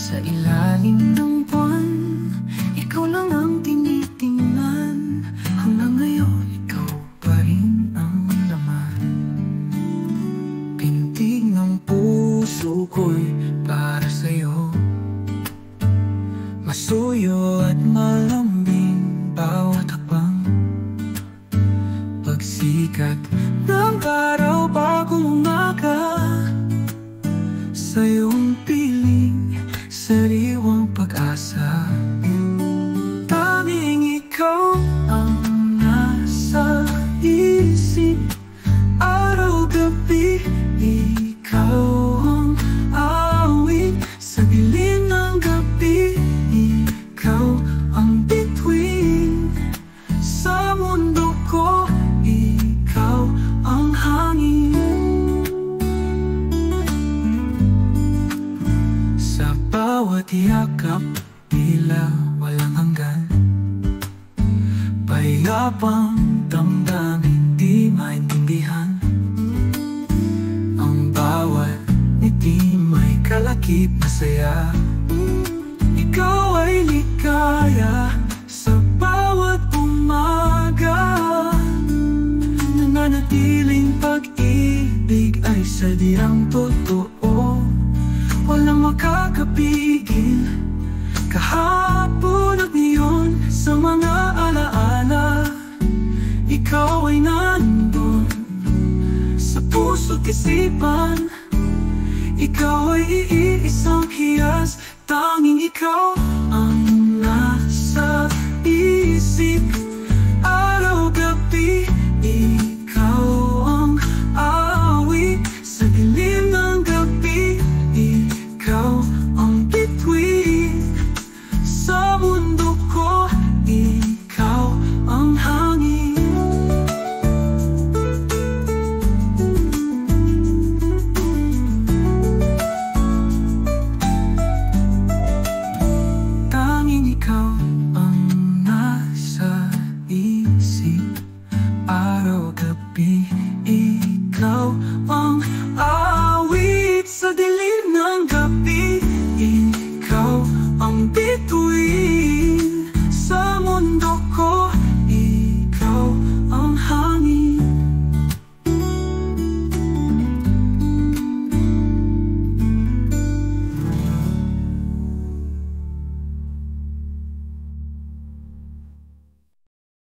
Sa ilalim ng buwan, ikaw lang ang tinitingnan. Hanggang ngayon, ikaw pa rin ang laman. Pintig ng puso ko'y para sa'yo. Masuyo at malambing bawat hakbang. Pagsikat ng araw bagong umaga, sa iyong piling, sariwang pag-asa. Tanging ikaw ang nasa isip, araw-gabi. Ikaw ang awit sa dilim ng gabi. Ikaw ang bituin sa mundo ko. Ikaw ang hangin sa bawat yakap, tila walang hanggan. Payapang damdamin di maintindihan. Ang bawat ngiti may kalakip na saya. Ikaw ay ligaya sa bawat umaga. Nananatiling pag-ibig ay sadyang totoo. Walang makakapigil kahapon at ngayon. Sa mga alaala, ikaw ay nandun sa puso't isipan. Ikaw ay iisang hiyas, tanging ikaw